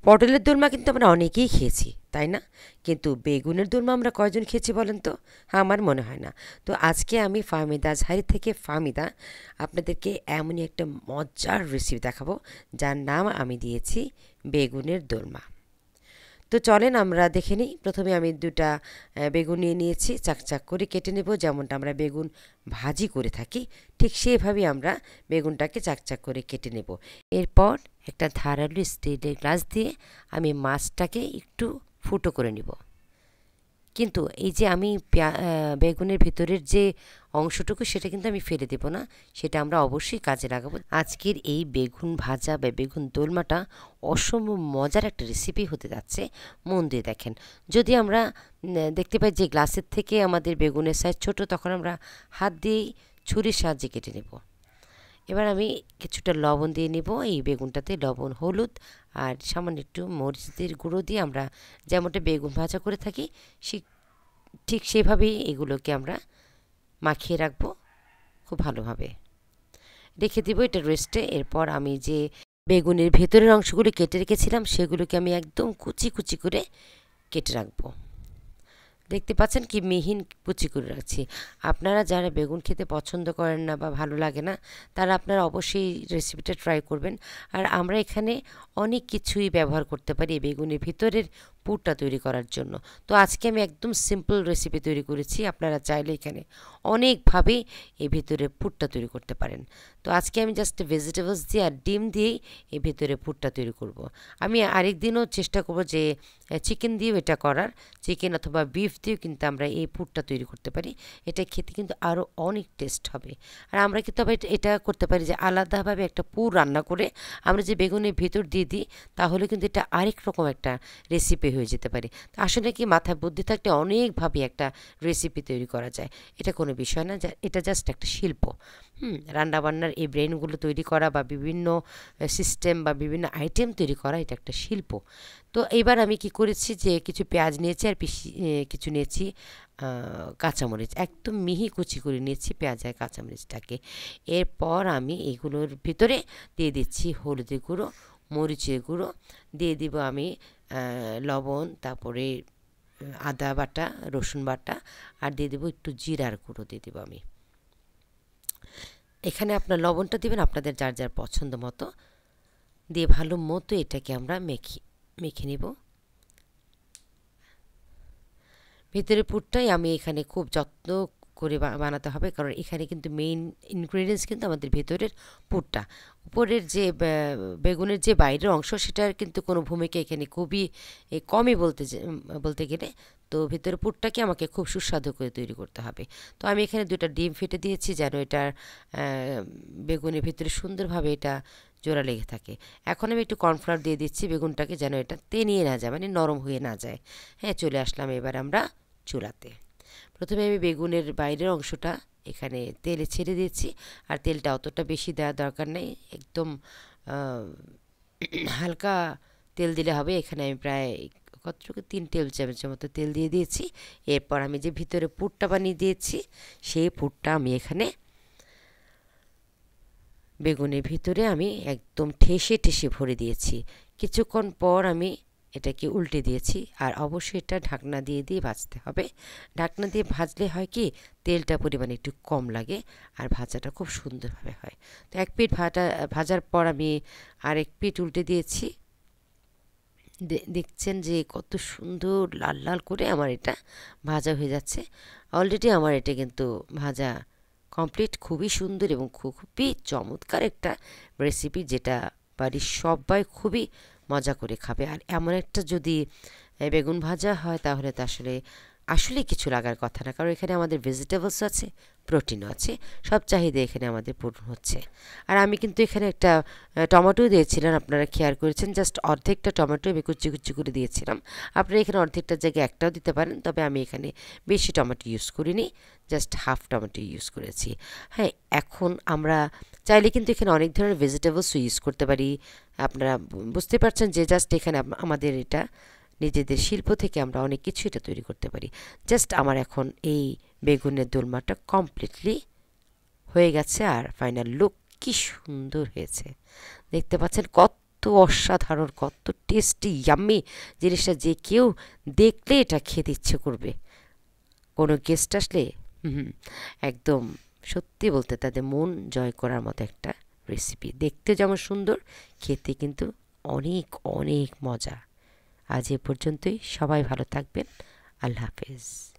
পটলের দোলমা কিন্তু আমরা অনেকেই খেয়েছি, তাই না? কিন্তু বেগুনের দোলমা আমরা কয়জন খেয়েছি বলেন তো? আমার মনে হয় না। তো আজকে আমি ফাহমিদা আজহারি থেকে ফাহমিদা আপনাদেরকে এমনই একটা মজার রেসিপি দেখাবো, যার নাম আমি দিয়েছি বেগুনের দোলমা। তো চলেন আমরা দেখে নিই। প্রথমে আমি দুটা বেগুন নিয়ে নিয়েছি, চাকচাক করে কেটে নেব, যেমনটা আমরা বেগুন ভাজি করে থাকি ঠিক সেভাবেই আমরা বেগুনটাকে চাকচাক করে কেটে নেব। এরপর একটা ধারালো স্টিলের গ্লাস দিয়ে আমি মাছটাকে একটু ফুটো করে নেব। কিন্তু এই যে আমি বেগুনের ভিতরের যে অংশটুকু সেটা কিন্তু আমি ফেলে দেব না, সেটা আমরা অবশ্যই কাজে লাগাবো। আজকের এই বেগুন ভাজা বা বেগুন দোলমাটা অসম্ভব মজার একটা রেসিপি হতে যাচ্ছে। মন দিয়ে দেখেন। যদি আমরা দেখতে পাই যে গ্লাসের থেকে আমাদের বেগুনের সাইজ ছোট, তখন আমরা হাত দিয়েই ছুরির সাহায্যে কেটে নেব। এবার আমি কিছুটা লবণ দিয়ে নেব। এই বেগুনটাতে লবণ, হলুদ আর সামান্য একটু মরিচের গুঁড়ো দিয়ে আমরা যেমনটা বেগুন ভাজা করে থাকি ঠিক সেভাবেই এগুলোকে আমরা মাখিয়ে রাখবো খুব ভালোভাবে। রেখে দেবো এটা রেস্টে। এরপর আমি যে বেগুনের ভেতরের অংশগুলি কেটে রেখেছিলাম সেগুলোকে আমি একদম কুচি কুচি করে কেটে রাখবো। দেখতে পাচ্ছেন কি মিহিন কুচি করে রাখছি। আপনারা যারা বেগুন খেতে পছন্দ করেন না বা ভালো লাগে না, তারা আপনারা অবশ্যই রেসিপিটা ট্রাই করবেন। আর আমরা এখানে অনেক কিছুই ব্যবহার করতে পারি বেগুনের ভিতরের পুরটা তৈরি করার জন্য। তো আজকে আমি একদম সিম্পল রেসিপি তৈরি করেছি। আপনারা চাইলে এখানে অনেকভাবে এই ভিতরে পুরটা তৈরি করতে পারেন। তো আজকে আমি জাস্ট ভেজিটেবলস দিয়ে আর ডিম দিয়েই এই ভিতরে পুরটা তৈরি করব। আমি আরেক দিনও চেষ্টা করব যে চিকেন দিয়েও এটা করার। চিকেন অথবা বিফ দিয়েও কিন্তু আমরা এই পুরটা তৈরি করতে পারি। এটা খেতে কিন্তু আরও অনেক টেস্ট হবে। আর আমরা কিন্তু আবার এটা করতে পারি যে আলাদাভাবে একটা পুর রান্না করে আমরা যে বেগুনের ভিতর দিয়ে দিই, তাহলে কিন্তু এটা আরেক রকম একটা রেসিপি হয়ে যেতে পারে। আসলে কি মাথায় বুদ্ধি থাকলে অনেকভাবে একটা রেসিপি তৈরি করা যায়। এটা কোনো বিষয় না, এটা জাস্ট একটা শিল্প। রান্নাবান্নার এই ব্রেনগুলো তৈরি করা বা বিভিন্ন সিস্টেম বা বিভিন্ন আইটেম তৈরি করা, এটা একটা শিল্প। তো এইবার আমি কি করেছি যে কিছু পেঁয়াজ নিয়েছি আর কিছু নিয়েছি কাঁচামরিচ, একদম মিহি কুচি করে নিয়েছি পেঁয়াজ আর কাঁচামরিচটাকে। এরপর আমি এগুলোর ভিতরে দিয়ে দিচ্ছি হলুদের গুঁড়ো, মরিচের গুঁড়ো, দিয়ে দিব আমি লবণ, তারপরে আদা বাটা, রসুন বাটা, আর দিয়ে দেবো একটু জিরার গুঁড়ো দিয়ে দেবো আমি। এখানে আপনার লবণটা দিবেন আপনাদের যার যার পছন্দ মতো দিয়ে ভালো মতো এটাকে আমরা মেখে নেব। ভিতরে পুরটাই আমি এখানে খুব যত্ন করে বানাতে হবে, কারণ এখানে কিন্তু মেইন ইনগ্রেডিয়েন্টস কিন্তু আমাদের ভেতরের পুরটা। উপরের যে বেগুনের যে বাইরের অংশ, সেটার কিন্তু কোনো ভূমিকা এখানে খুবই কমই বলতে গেলে। তো ভিতরে পুরটাকে আমাকে খুব সুস্বাদু করে তৈরি করতে হবে। তো আমি এখানে দুটা ডিম ফেটে দিয়েছি যেন এটার বেগুনের ভিতরে সুন্দরভাবে এটা জোড়া লেগে থাকে। এখন আমি একটু কর্নফ্লাওয়ার দিয়ে দিচ্ছি বেগুনটাকে যেন এটা তেনিয়ে না যায়, মানে নরম হয়ে না যায়। হ্যাঁ, চলে আসলাম এবার আমরা চুলাতে। প্রথমে আমি বেগুনের বাইরের অংশটা এখানে তেলে ছেড়ে দিয়েছি। আর তেলটা অতটা বেশি দেওয়ার দরকার নেই, একদম হালকা তেল দিলে হবে। এখানে আমি প্রায় কতটুকু 3 টেবিল চামচের মতো তেল দিয়ে দিয়েছি। এরপর আমি যে ভিতরে পুরটা বানিয়ে দিয়েছি সেই পুরটা আমি এখানে বেগুনের ভিতরে আমি একদম ঠেসে ঠেসে ভরে দিয়েছি। কিছুক্ষণ পর আমি এটাকে উল্টে দিয়েছি। আর অবশ্যই এটা ঢাকনা দিয়ে দিয়ে ভাজতে হবে। ঢাকনা দিয়ে ভাজলে হয় কি, তেলটা পরিমাণে একটু কম লাগে আর ভাজাটা খুব সুন্দরভাবে হয়। তো এক পিঠ ভাজার পর আমি আরেক পিঠ উল্টে দিয়েছি। দেখছেন যে কত সুন্দর লাল লাল করে আমার এটা ভাজা হয়ে যাচ্ছে। অলরেডি আমার এটা কিন্তু ভাজা কমপ্লিট। খুবই সুন্দর এবং খুবই চমৎকার একটা রেসিপি, যেটা বাড়ির সবাই খুবই মজা করে খাবে। আর এমন একটা যদি বেগুন ভাজা হয়, তাহলে তো আসলে কিছু লাগার কথা না, কারণ এখানে আমাদের ভেজিটেবলস আছে, প্রোটিনও আছে, সব চাহিদা এখানে আমাদের পূরণ হচ্ছে। আর আমি কিন্তু এখানে একটা টমেটো দিয়েছিলাম, আপনারা খেয়াল করেছেন, জাস্ট অর্ধেকটা টমেটো আমি কুচি কুচি করে দিয়েছিলাম। আপনারা এখানে অর্ধেকটার জায়গায় একটাও দিতে পারেন, তবে আমি এখানে বেশি টমেটো ইউজ করিনি, জাস্ট হাফ টমেটো ইউজ করেছি। হ্যাঁ, এখন আমরা চাইলে কিন্তু এখানে অনেক ধরনের ভেজিটেবলসও ইউজ করতে পারি। আপনারা বুঝতে পারছেন যে জাস্ট এখানে আমাদের এটা নিজেদের শিল্প থেকে আমরা অনেক কিছু এটা তৈরি করতে পারি। জাস্ট আমার এখন এই বেগুনের দোলমাটা কমপ্লিটলি হয়ে গেছে। আর ফাইনাল লুক কি সুন্দর হয়েছে দেখতে পাচ্ছেন, কত অসাধারণ, কত টেস্টি, ইয়াম্মি জিনিসটা, যে কেউ দেখলে এটা খেতে ইচ্ছে করবে। কোনো গেস্ট আসলে হুম, একদম সত্যি বলতে তাদের মন জয় করার মতো একটা রেসিপি। দেখতে যেমন সুন্দর, খেতে কিন্তু অনেক অনেক মজা। আজ এ পর্যন্তই, সবাই ভালো থাকবেন। আল্লাহ হাফেজ।